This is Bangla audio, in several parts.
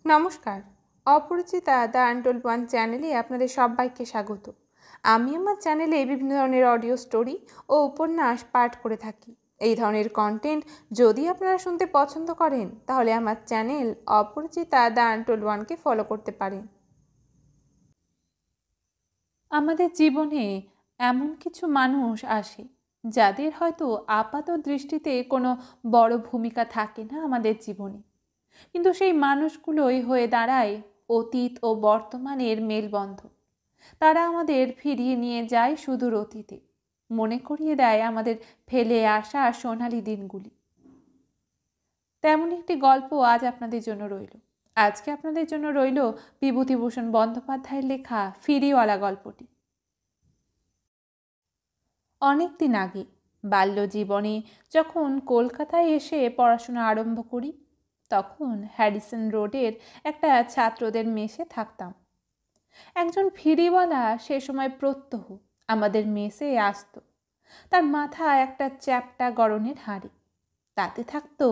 নমস্কার। অপরিচিতা দ্য আনটোল্ড ওয়ান চ্যানেলে আপনাদের সবাইকে স্বাগত। আমি আমার চ্যানেলে বিভিন্ন ধরনের অডিও স্টোরি ও উপন্যাস পাঠ করে থাকি। এই ধরনের কন্টেন্ট যদি আপনারা শুনতে পছন্দ করেন তাহলে আমার চ্যানেল অপরিচিতা দ্য আনটোল্ড ওয়ানকে ফলো করতে পারেন। আমাদের জীবনে এমন কিছু মানুষ আসে যাদের হয়তো আপাত দৃষ্টিতে কোনো বড় ভূমিকা থাকে না আমাদের জীবনে, কিন্তু সেই মানুষগুলোই হয়ে দাঁড়ায় অতীত ও বর্তমানের মেলবন্ধন। তারা আমাদের ফিরিয়ে নিয়ে যায় সুদূর অতীতে, মনে করিয়ে দেয় আমাদের ফেলে আসা সোনালি দিনগুলি। তেমন একটি গল্প আজ আপনাদের জন্য রইল। আজকে আপনাদের জন্য রইল বিভূতিভূষণ বন্দ্যোপাধ্যায়ের লেখা ফিরিওয়ালা গল্পটি। অনেক দিন আগে বাল্যজীবনে যখন কলকাতায় এসে পড়াশোনা আরম্ভ করি, তখন হ্যারিসন রোডের একটা ছাত্রদের মেসে থাকতাম। একজন ফিরিওয়ালা সে সময় প্রত্যহ আমাদের মেসে আসতো। তার মাথায় একটা চ্যাপ্টা গড়নের হাঁড়ি, তাতে থাকতো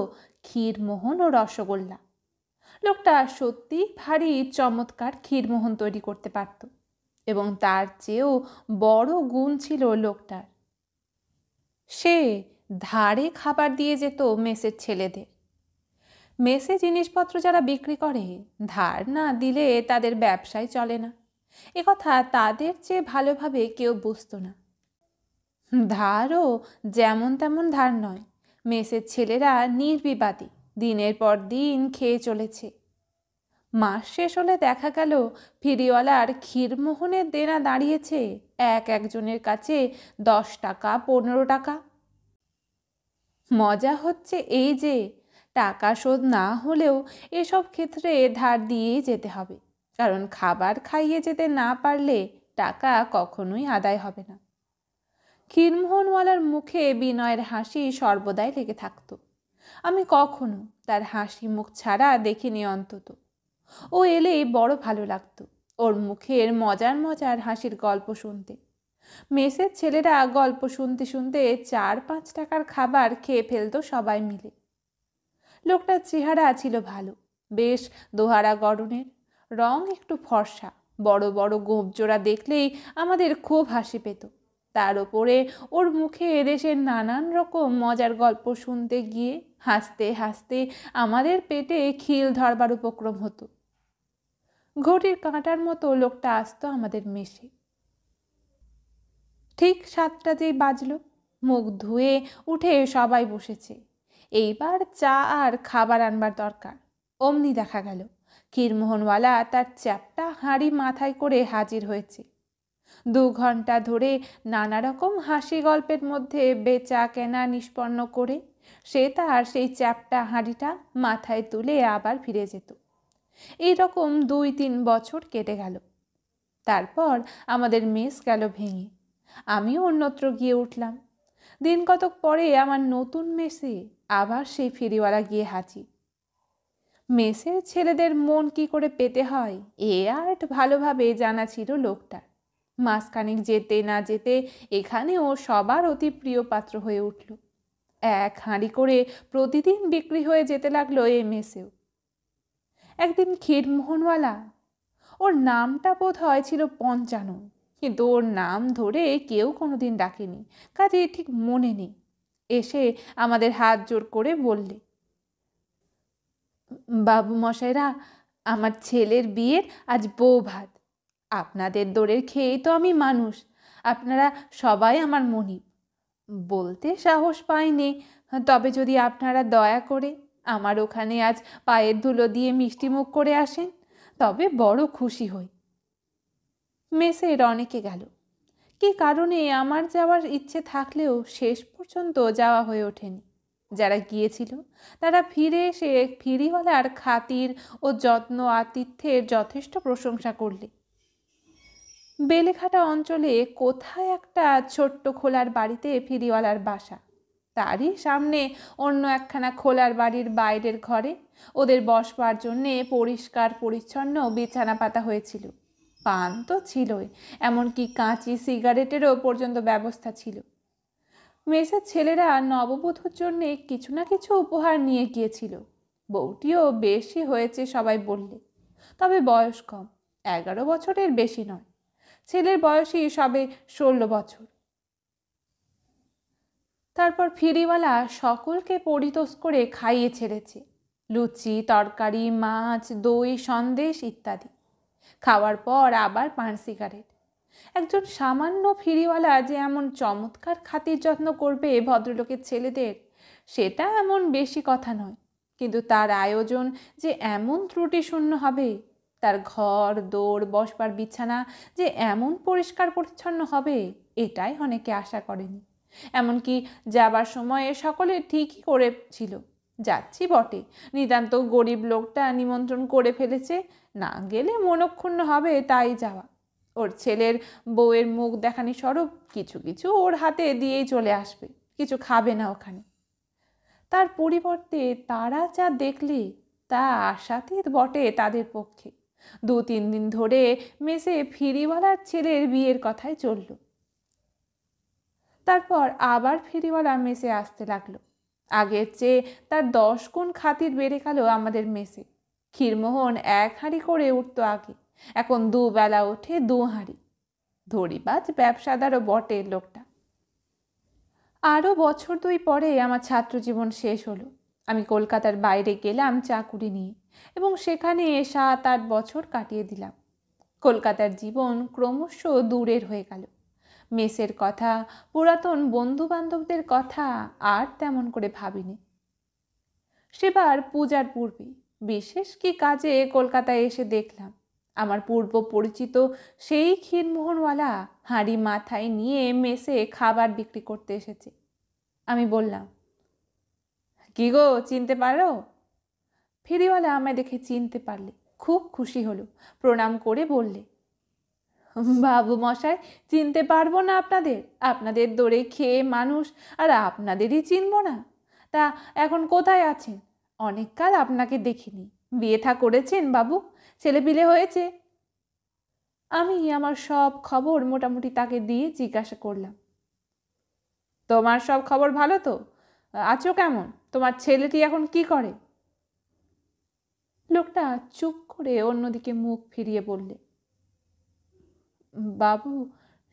ক্ষীরমোহন ও রসগোল্লা। লোকটা সত্যি ভারী চমৎকার ক্ষীরমোহন তৈরি করতে পারত, এবং তার চেয়েও বড় গুণ ছিল লোকটার, সে ধারে খাবার দিয়ে যেত মেসের ছেলেদের। মেসে জিনিসপত্র যারা বিক্রি করে ধার না দিলে তাদের ব্যবসায় চলে না, একথা তাদের চেয়ে ভালোভাবে কেউ বুঝতো না। ধারও যেমন তেমন ধার নয়, মেসের ছেলেরা নির্বিবাদী দিনের পর দিন খেয়ে চলেছে। মাস শেষ হলে দেখা গেল ফিরিওয়ালার ক্ষীরমোহনের দেনা দাঁড়িয়েছে একজনের কাছে 10 টাকা 15 টাকা। মজা হচ্ছে এই যে টাকা শোধ না হলেও এসব ক্ষেত্রে ধার দিয়েই যেতে হবে, কারণ খাবার খাইয়ে যেতে না পারলে টাকা কখনোই আদায় হবে না। ক্ষীরমোহনওয়ালার মুখে বিনয়ের হাসি সর্বদাই লেগে থাকতো। আমি কখনো তার হাসি মুখ ছাড়া দেখিনি অন্তত। ও এলেই বড় ভালো লাগতো ওর মুখের মজার মজার হাসির গল্প শুনতে। মেসের ছেলেরা গল্প শুনতে শুনতে 4-5 টাকার খাবার খেয়ে ফেলতো সবাই মিলে। লোকটার চেহারা ছিল ভালো, বেশ দোহারা গড়নের, রং একটু ফর্সা, বড় বড় গোঁপজোড়া দেখলেই আমাদের খুব হাসি পেত। তার ওপরে ওর মুখে এদেশের নানান রকম মজার গল্প শুনতে গিয়ে হাসতে হাসতে আমাদের পেটে খিল ধরবার উপক্রম হতো। ঘটির কাঁটার মতো লোকটা আসতো আমাদের মেসে। ঠিক 7টা যেই বাজলো, মুখ ধুয়ে উঠে সবাই বসেছে। এইবার চা আর খাবার আনবার দরকার। অমনি দেখা গেল ক্ষীরমোহনওয়ালা তার চ্যাপ্টা হাঁড়ি মাথায় করে হাজির হয়েছে। 2 ঘন্টা ধরে নানা রকম হাসি গল্পের মধ্যে বেচা কেনা নিষ্পন্ন করে সে তার সেই চ্যাপ্টা হাঁড়িটা মাথায় তুলে আবার ফিরে যেত। এইরকম 2-3 বছর কেটে গেল। তারপর আমাদের মেস গেল ভেঙে, আমিও অন্যত্র গিয়ে উঠলাম। দিন কতক পরে আমার নতুন মেসে আবার সেই ফেরিওয়ালা গিয়ে হাজির। মেসের ছেলেদের মন কি করে পেতে হয় এ আর্ট ভালোভাবে জানা ছিল লোকটার। মাসখানেক যেতে না যেতে এখানেও সবার অতি প্রিয় পাত্র হয়ে উঠল। 1 হাঁড়ি করে প্রতিদিন বিক্রি হয়ে যেতে লাগলো এই মেসেও। একদিন ক্ষীরমোহনওয়ালা, ওর নামটা বোধ হয় ছিল পঞ্চানন, কিন্তু ওর নাম ধরে কেউ কোনোদিন ডাকেনি, কাজে ঠিক মনে নেই, এসে আমাদের হাত জোর করে বললে, বাবু মশাইরা, আমার ছেলের বিয়ের আজ বউ ভাত। আপনাদের দোরের খেয়েই তো আমি মানুষ, আপনারা সবাই আমার মনিব। বলতে সাহস পাইনি, তবে যদি আপনারা দয়া করে আমার ওখানে আজ পায়ের ধুলো দিয়ে মিষ্টি মুখ করে আসেন তবে বড় খুশি হই। মেসের অনেকে গেল, কি কারণে আমার যাওয়ার ইচ্ছে থাকলেও শেষ পর্যন্ত যাওয়া হয়ে ওঠেনি। যারা গিয়েছিল তারা ফিরে এসে ফিরিওয়ালার খাতির ও যত্ন আতিথ্যের যথেষ্ট প্রশংসা করলে। বেলেঘাটা অঞ্চলে কোথায় একটা ছোট্ট খোলার বাড়িতে ফিরিওয়ালার বাসা, তারই সামনে অন্য একখানা খোলার বাড়ির বাইরের ঘরে ওদের বসবার জন্যে পরিষ্কার পরিচ্ছন্ন বিছানা পাতা হয়েছিল। পান তো ছিলই, এমনকি কাঁচি সিগারেটেরও পর্যন্ত ব্যবস্থা ছিল। মেসের ছেলেরা নববধূর জন্যে কিছু না কিছু উপহার নিয়ে গিয়েছিল। বউটিও বেশি হয়েছে সবাই বললে, তবে বয়স কম, 11 বছরের বেশি নয়। ছেলের বয়সই সবে 16 বছর। তারপর ফেরিওয়ালা সকলকে পরিতোষ করে খাইয়ে ছেড়েছে, লুচি, তরকারি, মাছ, দই, সন্দেশ ইত্যাদি। খাওয়ার পর আবার পান সিগারেট। একজন সামান্য ফেরিওয়ালা যে এমন চমৎকার খাতির যত্ন করবে ভদ্রলোকের ছেলেদের, সেটা এমন বেশি কথা নয়, কিন্তু তার আয়োজন যে এমন ত্রুটিশূন্য হবে, তার ঘর দৌড় বসবার বিছানা যে এমন পরিষ্কার পরিচ্ছন্ন হবে, এটাই অনেকে আশা করেনি। এমনকি যাবার সময়ে সকলে ঠিকই করেছিল, যাচ্ছি বটে, নিতান্ত গরিব লোকটা নিমন্ত্রণ করে ফেলেছে, না গেলে মনক্ষুণ্ণ হবে, তাই যাওয়া। ওর ছেলের বউয়ের মুখ দেখানি স্বরূপ কিছু কিছু ওর হাতে দিয়েই চলে আসবে, কিছু খাবে না ওখানে। তার পরিবর্তে তারা যা দেখলে তা আশাতীত বটে তাদের পক্ষে। 2-3 দিন ধরে মেসে ফেরিওয়ালার ছেলের বিয়ের কথাই চলল। তারপর আবার ফেরিওয়ালা মেসে আসতে লাগলো। আগের চেয়ে তার 10 গুণ খাতির বেড়ে গেল আমাদের মেসে। ক্ষীরমোহন 1 হাঁড়ি করে উঠত আগে, এখন 2 বেলা ওঠে 2 হাঁড়ি। ধড়িবাজ ব্যবসাদারও বটে লোকটা। আরও বছর 2 পরে আমার ছাত্র জীবন শেষ হলো। আমি কলকাতার বাইরে গেলাম চাকুরি নিয়ে, এবং সেখানে 7-8 বছর কাটিয়ে দিলাম। কলকাতার জীবন ক্রমশ দূরের হয়ে গেল। মেসের কথা, পুরাতন বন্ধু বান্ধবদের কথা আর তেমন করে ভাবিনি। সেবার পূজার পূর্বে বিশেষ কি কাজে কলকাতায় এসে দেখলাম আমার পূর্ব পরিচিত সেই ক্ষীরমোহনওয়ালা হাঁড়ি মাথায় নিয়ে মেসে খাবার বিক্রি করতে এসেছে। আমি বললাম, কি গো, চিনতে পারো? ফেরিওয়ালা আমায় দেখে চিনতে পারলে খুব খুশি হলো, প্রণাম করে বললে, বাবু মশাই, চিনতে পারবো না আপনাদের? আপনাদের দৌড়ে খেয়ে মানুষ, আর আপনাদেরই চিনব না? তা এখন কোথায় আছেন? অনেককাল আপনাকে দেখিনি। বিয়ে থা করেছেন বাবু? ছেলেপিলে হয়েছে? আমি আমার সব খবর মোটামুটি তাকে দিয়ে জিজ্ঞাসা করলাম। তোমার সব খবর ভালো তো? আছো কেমন? তোমার ছেলেটি এখন কি করে? লোকটা চুপ করে অন্যদিকে মুখ ফিরিয়ে বললে, বাবু,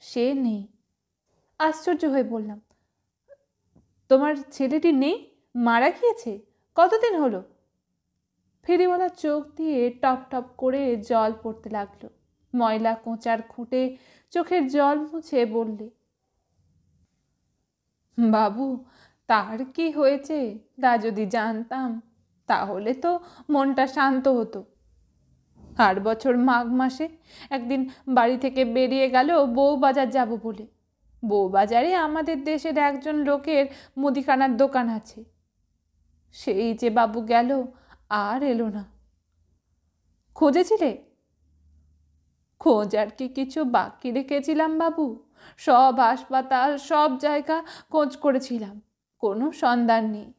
সে নেই। আশ্চর্য হয়ে বললাম, তোমার ছেলেটি নেই? মারা গিয়েছে? কতদিন হলো? ফেরিওয়ালা চোখ দিয়ে টপ টপ করে জল পড়তে লাগলো। ময়লা কোঁচার খুঁটে চোখের জল মুছে বললে, বাবু, তার কি হয়েছে তা যদি জানতাম তাহলে তো মনটা শান্ত হতো। 8 বছর মাঘ মাসে একদিন বাড়ি থেকে বেরিয়ে গেল বউবাজার যাব বলে। বউবাজারে আমাদের দেশের একজন লোকের মুদিখানার দোকান আছে। সেই যে বাবু গেল, আর এলো না। খুঁজেছিলে? খোঁজ আর কি কিছু বাকি রেখেছিলাম বাবু? সব হাসপাতাল, সব জায়গা খোঁজ করেছিলাম, কোনো সন্ধান নেই।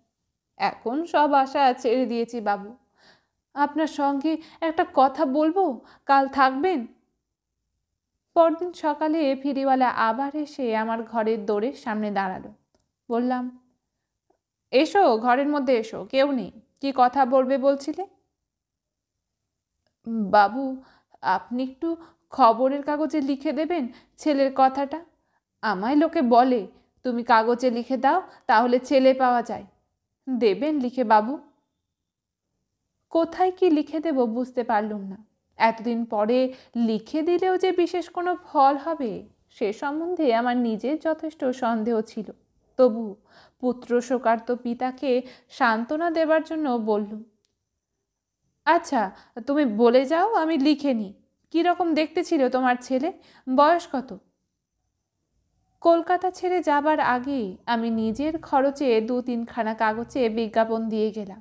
এখন সব আশা ছেড়ে দিয়েছি বাবু। আপনার সঙ্গে একটা কথা বলবো, কাল থাকবেন? পরদিন সকালে ফেরিওয়ালা আবার এসে আমার ঘরের দোরের সামনে দাঁড়ালো। বললাম, এসো, ঘরের মধ্যে এসো, কেউ নেই। কি কথা বলবে বলছিলে? বাবু, আপনি একটু খবরের কাগজে লিখে দেবেন ছেলের কথাটা। আমায় লোকে বলে, তুমি কাগজে লিখে দাও, তাহলে ছেলে পাওয়া যায়। দেবেন লিখে বাবু? কোথায় কি লিখে দেব বুঝতে পারলুম না। এতদিন পরে লিখে দিলেও যে বিশেষ কোনো ফল হবে সে সম্বন্ধে আমার নিজের যথেষ্ট সন্দেহ ছিল। তবু পুত্র শোকার্ত পিতাকে সান্ত্বনা দেবার জন্য বললুম, আচ্ছা, তুমি বলে যাও, আমি লিখে নিই। কীরকম দেখতে ছিল তোমার ছেলে? বয়স কত? কলকাতা ছেড়ে যাবার আগে আমি নিজের খরচে 2-3 খানা কাগজে বিজ্ঞাপন দিয়ে গেলাম,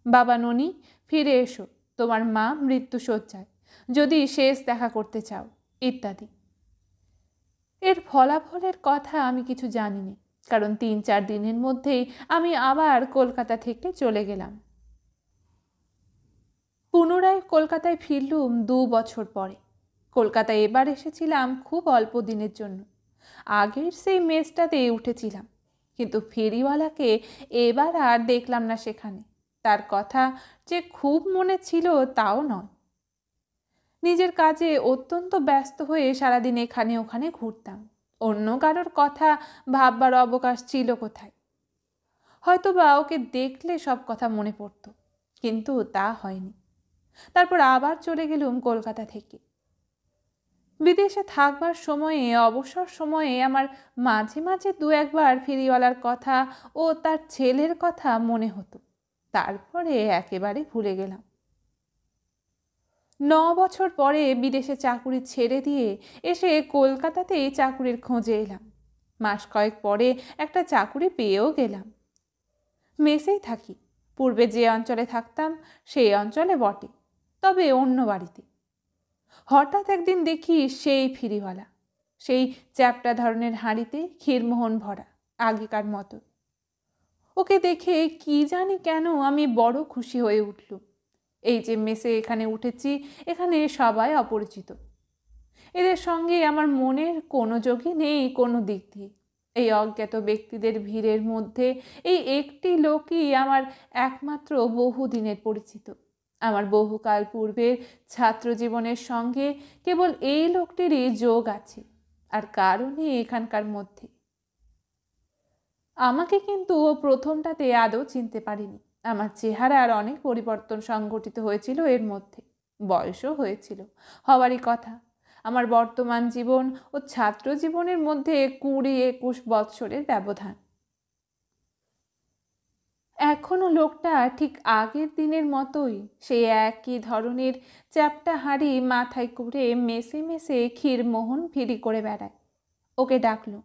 বাবা ননি, ফিরে এসো, তোমার মা মৃত্যুশয্যায়, যদি শেষ দেখা করতে চাও, ইত্যাদি। এর ফলাফলের কথা আমি কিছু জানি না, কারণ 3-4 দিনের মধ্যেই আমি আবার কলকাতা থেকে চলে গেলাম। পুনরায় কলকাতায় ফিরলুম 2 বছর পরে। কলকাতায় এবার এসেছিলাম খুব অল্প দিনের জন্য। আগের সেই মেসটাতে উঠেছিলাম। কিন্তু ফেরিওয়ালাকে এবার আর দেখলাম না সেখানে। তার কথা যে খুব মনে ছিল তাও নয়। নিজের কাজে অত্যন্ত ব্যস্ত হয়ে সারাদিন এখানে ওখানে ঘুরতাম। অন্য কারোর কথা ভাববার অবকাশ ছিল কোথায়? হয়তোবা ওকে দেখলে সব কথা মনে পড়ত, কিন্তু তা হয়নি। তারপর আবার চলে গেলুম কলকাতা থেকে। বিদেশে থাকবার সময়ে, অবসর সময়ে আমার মাঝে মাঝে দু একবার ফেরিওয়ালার কথা ও তার ছেলের কথা মনে হতো। তারপরে একেবারে ভুলে গেলাম। 9 বছর পরে বিদেশে চাকুরি ছেড়ে দিয়ে এসে কলকাতাতেই চাকুরির খোঁজে এলাম। মাস কয়েক পরে একটা চাকুরি পেয়েও গেলাম। মেসেই থাকি। পূর্বে যে অঞ্চলে থাকতাম সেই অঞ্চলে বটে, তবে অন্য বাড়িতে। হঠাৎ একদিন দেখি সেই ফেরিওয়ালা, সেই চ্যাপ্টা ধরনের হাঁড়িতে ক্ষীরমোহন ভরা, আগেকার মতো। ওকে দেখে কি জানি কেন আমি বড় খুশি হয়ে উঠলুম। এই যে মেসে এখানে উঠেছি, এখানে সবাই অপরিচিত। এদের সঙ্গে আমার মনের কোনো যোগই নেই কোনো দিক দিয়ে। এই অজ্ঞাত ব্যক্তিদের ভিড়ের মধ্যে এই একটি লোকই আমার একমাত্র বহুদিনের পরিচিত। আমার বহুকাল পূর্বের ছাত্র জীবনের সঙ্গে কেবল এই লোকটিরই যোগ আছে, আর কারণে এখানকার মধ্যে। আমাকে কিন্তু ও প্রথমটাতে আদৌ চিনতে পারিনি। আমার চেহারার অনেক পরিবর্তন সংঘটিত হয়েছিল এর মধ্যে। বয়সও হয়েছিল, হওয়ারই কথা। আমার বর্তমান জীবন ও ছাত্র জীবনের মধ্যে 20-21 বৎসরের ব্যবধান। এখনো লোকটা ঠিক আগের দিনের মতোই, সেই একই ধরনের চ্যাপ্টা হাঁড়ি মাথায় করে মেসে মেসে ক্ষীরমোহন ফিরি করে বেড়ায়। ওকে ডাকলো।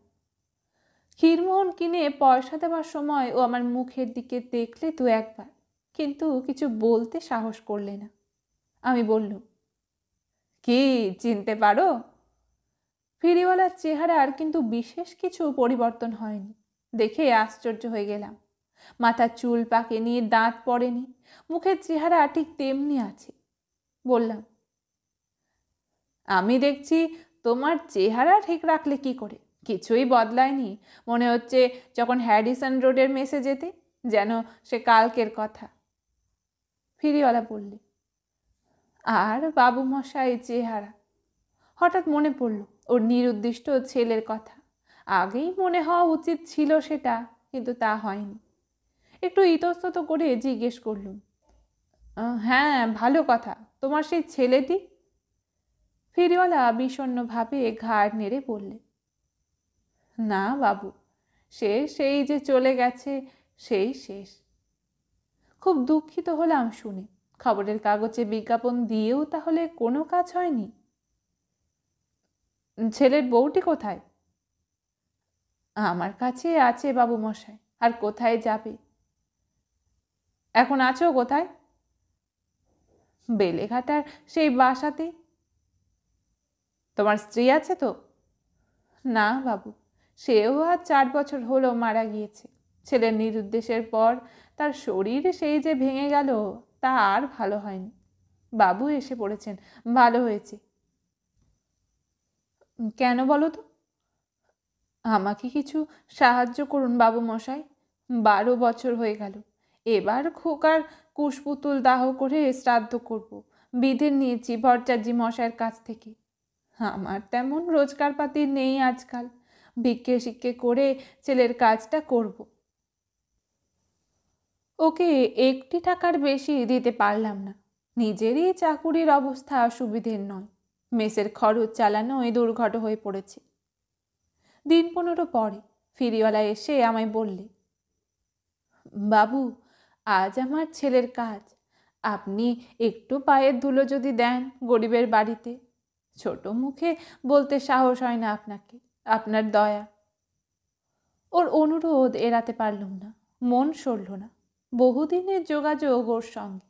ক্ষীরমোহন কিনে পয়সা দেওয়ার সময় ও আমার মুখের দিকে দেখলে দু একবার, কিন্তু কিছু বলতে সাহস করলে না। আমি বললুম, কি চিনতে পারো? ফেরিওয়ালার চেহারার কিন্তু বিশেষ কিছু পরিবর্তন হয়নি। দেখে আশ্চর্য হয়ে গেলাম। মাথার চুল পাকেনি, দাঁত পড়েনি, মুখের চেহারা ঠিক তেমনি আছে। বললাম, আমি দেখছি তোমার চেহারা ঠিক রাখলে কি করে? কিছুই বদলায়নি। মনে হচ্ছে যখন হ্যারিসন রোডের মেসে যেতে, যেন সে কালকের কথা। ফেরিওয়ালা বললে, আর বাবু মশাই চেহারা। হঠাৎ মনে পড়ল ওর নিরুদ্দিষ্ট ছেলের কথা। আগেই মনে হওয়া উচিত ছিল সেটা, কিন্তু তা হয়নি। একটু ইতস্তত করে জিজ্ঞেস করলুম, হ্যাঁ ভালো কথা, তোমার সেই ছেলেটি? ফেরিওয়ালা বিষণ্ণভাবে ঘাড় নেড়ে বললে, না বাবু, সেই যে চলে গেছে, সেই শেষ। খুব দুঃখিত হলাম শুনে। খবরের কাগজে বিজ্ঞাপন দিয়েও তাহলে কোনো কাজ হয়নি? ছেলের বউটি কোথায়? আমার কাছে আছে বাবু মশাই, আর কোথায় যাবে? এখন আছো কোথায়? বেলেঘাটার সেই বাসাতে। তোমার স্ত্রী আছে তো? না বাবু, সেও আজ 4 বছর হলো মারা গিয়েছে। ছেলের নিরুদ্দেশের পর তার শরীর সেই যে ভেঙে গেল, তা আর ভালো হয়নি। বাবু এসে পড়েছেন, ভালো হয়েছে। কেন বলো তো? আমাকে কিছু সাহায্য করুন বাবু মশাই। 12 বছর হয়ে গেল। এবার খোকার কুশপুতুল দাহ করে শ্রাদ্ধ করব। বিধে নিয়েছি ভট্টাচার্য মশাইয়ের কাছ থেকে। আমার তেমন রোজগারপাতি নেই আজকাল। ভিক্ষে শিক্ষে করে ছেলের কাজটা করব। ওকে একটি টাকার বেশি দিতে পারলাম না। নিজেরই চাকুরির অবস্থা সুবিধের নয়। মেসের খরচ চালানোই দুর্ঘট হয়ে পড়েছে। দিন 15 পরে ফেরিওয়ালা এসে আমায় বললে, বাবু, আজ আমার ছেলের কাজ। আপনি একটু পায়ের ধুলো যদি দেন গরিবের বাড়িতে। ছোট মুখে বলতে সাহস হয় না আপনাকে, আপনার দয়া। ওর অনুরোধ এড়াতে পারলুম না, মন সরল না। বহুদিনের যোগাযোগ ওর সঙ্গে।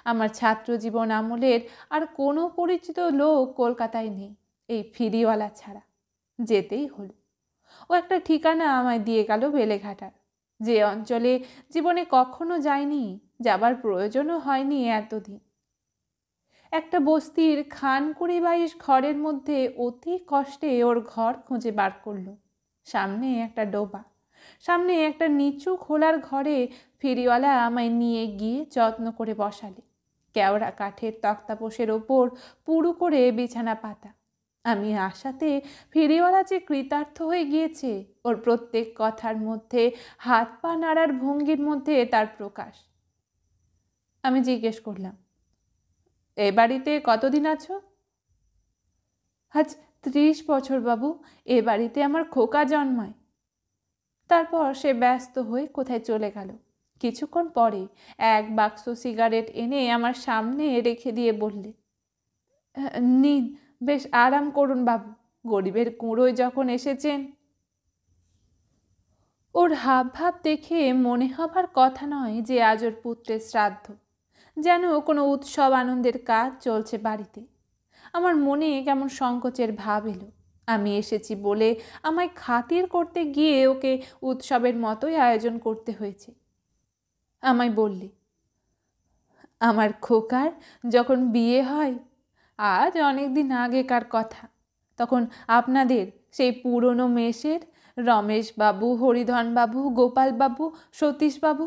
আমার ছাত্র জীবন আমলের আর কোনো পরিচিত লোক কলকাতায় নেই, এই ফেরিওয়ালা ছাড়া। যেতেই হলো। ও একটা ঠিকানা আমায় দিয়ে গেল বেলেঘাটার, যে অঞ্চলে জীবনে কখনো যায়নি, যাবার প্রয়োজনও হয়নি এতদিন। একটা বস্তির 22 ঘরের মধ্যে অতি কষ্টে ওর ঘর খুঁজে বার করলো। সামনে একটা ডোবা, সামনে একটা নিচু খোলার ঘরে ফেরিওয়ালা আমায় নিয়ে গিয়ে যত্ন করে বসালে। কেওড়া কাঠের তক্তাপোষের ওপর পুরু করে বিছানা পাতা। আমি আশাতে ফেরিওয়ালা যে কৃতার্থ হয়ে গিয়েছে ওর প্রত্যেক কথার মধ্যে, হাত পা নাড়ার ভঙ্গির মধ্যে তার প্রকাশ। আমি জিজ্ঞেস করলাম, এ বাড়িতে কতদিন আছো? আজ 30 বছর বাবু। এ বাড়িতে আমার খোকা জন্মায়। তারপর সে ব্যস্ত হয়ে কোথায় চলে গেল। কিছুক্ষণ পরে এক বাক্স সিগারেট এনে আমার সামনে রেখে দিয়ে বললে, নিন, বেশ আরাম করুন বাবু, গরিবের কুঁড়োয় যখন এসেছেন। ওর হাব ভাব দেখে মনে হবার কথা নয় যে আজ ওর পুত্রের শ্রাদ্ধ, যেন কোনো উৎসব আনন্দের কাজ চলছে বাড়িতে। আমার মনে কেমন সংকোচের ভাব এলো। আমি এসেছি বলে আমায় খাতির করতে গিয়ে ওকে উৎসবের মতোই আয়োজন করতে হয়েছে। আমায় বললে, আমার খোকার যখন বিয়ে হয়, আজ অনেক দিন আগেকার কথা, তখন আপনাদের সেই পুরনো মেসের রমেশবাবু, হরিধনবাবু, গোপালবাবু, সতীশবাবু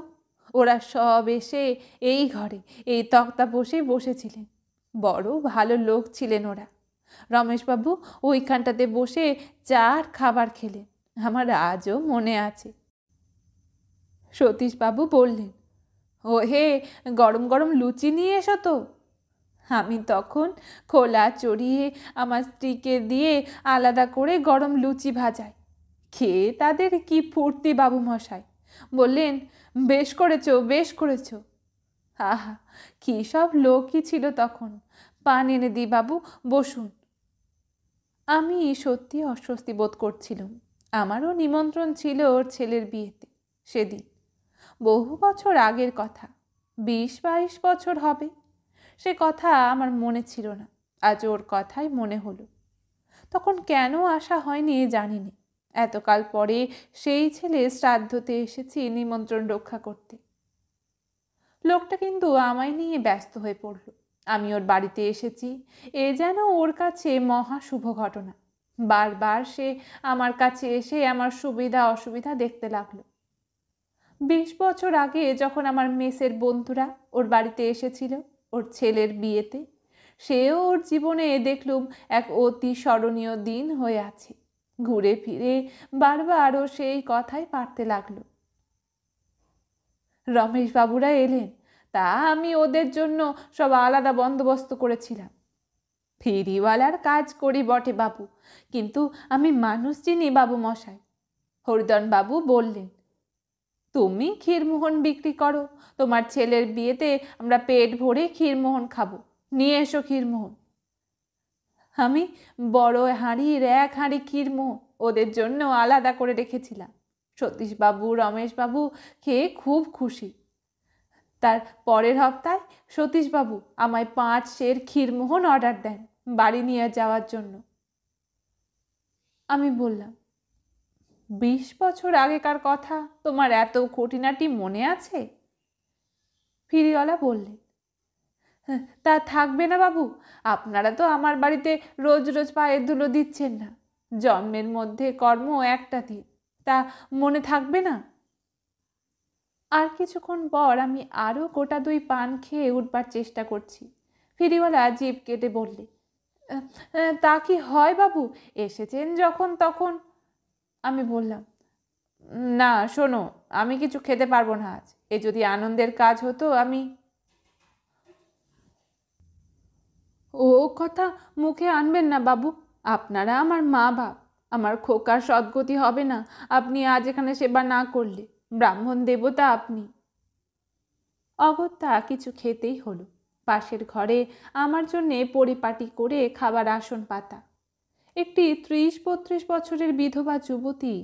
ওরা সব এসে এই ঘরে এই তক্তাপোষে বসেছিলেন। বড় ভালো লোক ছিলেন ওরা। রমেশবাবু ওইখানটাতে বসে চার খাবার খেলেন, আমার আজও মনে আছে। সতীশবাবু বললেন, ও হে, গরম গরম লুচি নিয়ে এসো তো। আমি তখন খোলা চড়িয়ে আমার স্ত্রীকে দিয়ে আলাদা করে গরম লুচি ভাজাই। খেয়ে তাদের কি ফুর্তি বাবু মশাই। বললেন, বেশ করেছো, বেশ করেছো। আহা, কী সব লোকই ছিল তখন। পান এনে দিই বাবু, বসুন। আমি সত্যি অস্বস্তি বোধ করছিলাম। আমারও নিমন্ত্রণ ছিল ওর ছেলের বিয়েতে। সেদিন বহু বছর আগের কথা, 20-22 বছর হবে। সে কথা আমার মনে ছিল না, আজ ওর কথাই মনে হলো। তখন কেন আসা হয়নি জানি না। এতকাল পরে সেই ছেলে শ্রাদ্ধতে এসেছি নিমন্ত্রণ রক্ষা করতে। লোকটা কিন্তু আমায় নিয়ে ব্যস্ত হয়ে পড়ল। আমি ওর বাড়িতে এসেছি, এ যেন ওর কাছে মহা শুভ ঘটনা। বারবার সে আমার কাছে এসে আমার সুবিধা অসুবিধা দেখতে লাগলো। 20 বছর আগে যখন আমার মেসের বন্ধুরা ওর বাড়িতে এসেছিল ওর ছেলের বিয়েতে, সেও ওর জীবনে দেখলুম এক অতি স্মরণীয় দিন হয়ে আছে। ঘুরে ফিরে বারবার ও সেই কথাই পারতে লাগলো। রমেশবাবুরা এলেন, তা আমি ওদের জন্য সব আলাদা বন্দোবস্ত করেছিলাম। ফেরিওয়ালার কাজ করি বটে বাবু, কিন্তু আমি মানুষ চিনি বাবু মশাই। হরিধনবাবু বললেন, তুমি ক্ষীরমোহন বিক্রি করো, তোমার ছেলের বিয়েতে আমরা পেট ভরে ক্ষীরমোহন খাবো, নিয়ে এসো ক্ষীরমোহন। আমি বড় হাঁড়ির 1 হাঁড়ি ক্ষীরমোহন ওদের জন্য আলাদা করে রেখেছিলাম। সতীশবাবু, রমেশবাবু খেয়ে খুব খুশি। তার পরের হপ্তায় সতীশবাবু আমায় 5 সের ক্ষীরমোহন অর্ডার দেন বাড়ি নিয়ে যাওয়ার জন্য। আমি বললাম, 20 বছর আগেকার কথা, তোমার এত খুঁটিনাটি মনে আছে? ফিরিওয়ালা বললেন, তা থাকবে না বাবু, আপনারা তো আমার বাড়িতে রোজ রোজ পায়ের ধুলো দিচ্ছেন না। জন্মের মধ্যে কর্ম একটা দিন, তা মনে থাকবে না? আর কিছুক্ষণ পর আমি আরও গোটা 2 পান খেয়ে উঠবার চেষ্টা করছি। ফেরিওয়ালা জিভ কেটে বললে, তা কি হয় বাবু, এসেছেন যখন তখন। আমি বললাম, না শোনো, আমি কিছু খেতে পারবো না আজ। এ যদি আনন্দের কাজ হতো আমি। ও কথা মুখে আনবেন না বাবু, আপনারা আমার মা বাপ। আমার খোকার সদ্গতি হবে না আপনি আজ এখানে সেবা না করলে। ব্রাহ্মণ দেবতা আপনি। অগত্যা কিছু খেতেই হলো। পাশের ঘরে আমার জন্যে পরিপাটি করে খাবার আসন পাতা। একটি 30-32 বছরের বিধবা যুবতী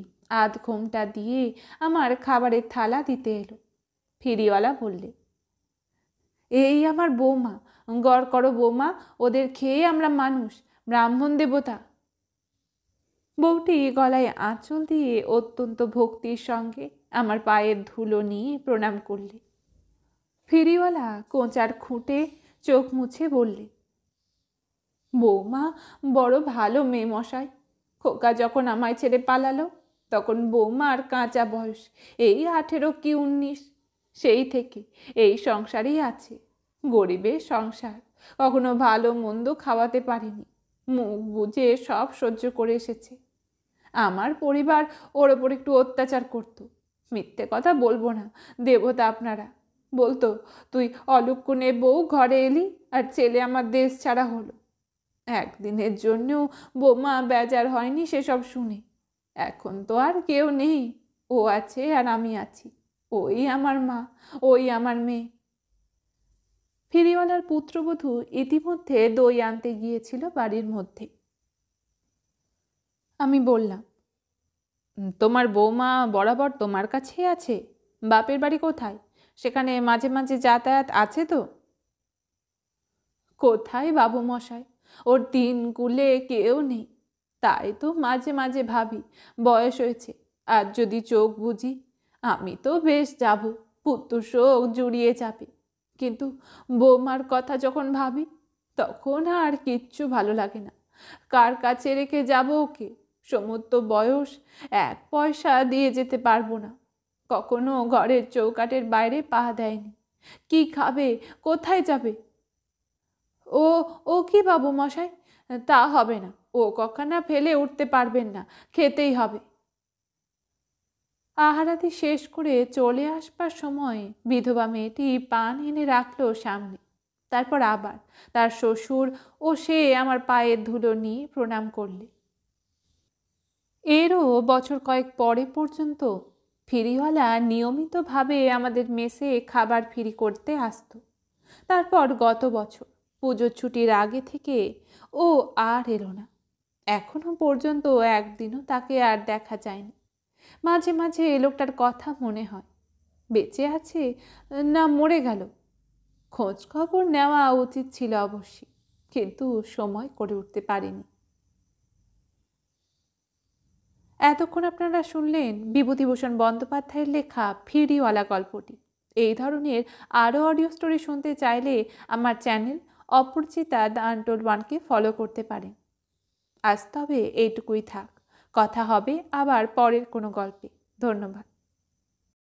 আধ ঘোমটা দিয়ে আমার খাবারের থালা দিতে এলো। ফেরিওয়ালা বললে, এই আমার বৌমা, গড় করো বৌমা, ওদের খেয়ে আমরা মানুষ, ব্রাহ্মণ দেবতা। বউটি গলায় আঁচল দিয়ে অত্যন্ত ভক্তির সঙ্গে আমার পায়ের ধুলো নিয়ে প্রণাম করলে। ফেরিওয়ালা কোঁচার খুঁটে চোখ মুছে বললে, বৌমা বড় ভালো মেয়ে মশাই। খোকা যখন আমায় ছেড়ে পালালো তখন বৌমার কাঁচা বয়স, এই 18 কি 19। সেই থেকে এই সংসারেই আছে, গরিবের সংসার। কখনো ভালো মন্দ খাওয়াতে পারিনি, মুখ বুজে সব সহ্য করে এসেছে। আমার পরিবার ওর ওপর একটু অত্যাচার করতো, মিথ্যে কথা বলবো না, দেবতা আপনারা। বলতো, তুই অলক্ষণে বউ, ঘরে এলি আর ছেলে আমার দেশ ছাড়া হলো। একদিনের জন্যও বৌমা বেজার হয়নি সেসব শুনে। এখন তো আর কেউ নেই, ও আছে আর আমি আছি। ওই আমার মা, ওই আমার মেয়ে। ফেরিওয়ালার পুত্রবধূ ইতিমধ্যে দই আনতে গিয়েছিল বাড়ির মধ্যে। আমি বললাম, তোমার বৌমা বরাবর তোমার কাছেই আছে? বাপের বাড়ি কোথায়? সেখানে মাঝে মাঝে যাতায়াত আছে তো? কোথায় বাবু মশাই, ওর 3 কুলে কেউ নেই। তাই তো মাঝে মাঝে ভাবি, বয়স হয়েছে, আর যদি চোখ বুঝি আমি তো বেশ যাব, পুত্র শোক জুড়িয়ে যাবে। কিন্তু বৌমার কথা যখন ভাবি তখন আর কিচ্ছু ভালো লাগে না। কার কাছে রেখে যাব ওকে? সমস্ত বয়স 1 পয়সা দিয়ে যেতে পারবো না, কখনো ঘরের চৌকাঠের বাইরে পা দেয়নি। কি খাবে, কোথায় যাবে? ও ও কি বাবু মশাই, তা হবে না, ও কখনো ফেলে উঠতে পারবেন না, খেতেই হবে। আহারাদি শেষ করে চলে আসবার সময় বিধবা মেয়েটি পান এনে রাখলো সামনে। তারপর আবার তার শ্বশুর ও সে আমার পায়ের ধুলো নিয়ে প্রণাম করলে। এরও বছর কয়েক পরে পর্যন্ত ফেরিওয়ালা নিয়মিতভাবে আমাদের মেসে খাবার ফিরি করতে আসতো। তারপর গত বছর পুজোর ছুটির আগে থেকে ও আর এলো না। এখনো পর্যন্ত একদিনও তাকে আর দেখা যায়নি। মাঝে মাঝে লোকটার কথা মনে হয়, বেঁচে আছে না মরে গেল। খোঁজ খবর নেওয়া উচিত ছিল অবশ্যই, কিন্তু সময় করে উঠতে পারিনি। এতক্ষণ আপনারা শুনলেন বিভূতিভূষণ বন্দ্যোপাধ্যায়ের লেখা ফেরিওয়ালা গল্পটি। এই ধরনের আরও অডিও স্টোরি শুনতে চাইলে আমার চ্যানেল অপরিচিতা দ্য আনটোল্ড ওয়ানকে ফলো করতে পারেন। আজ তবে এইটুকুই থাক, কথা হবে আবার পরের কোনো গল্পে। ধন্যবাদ।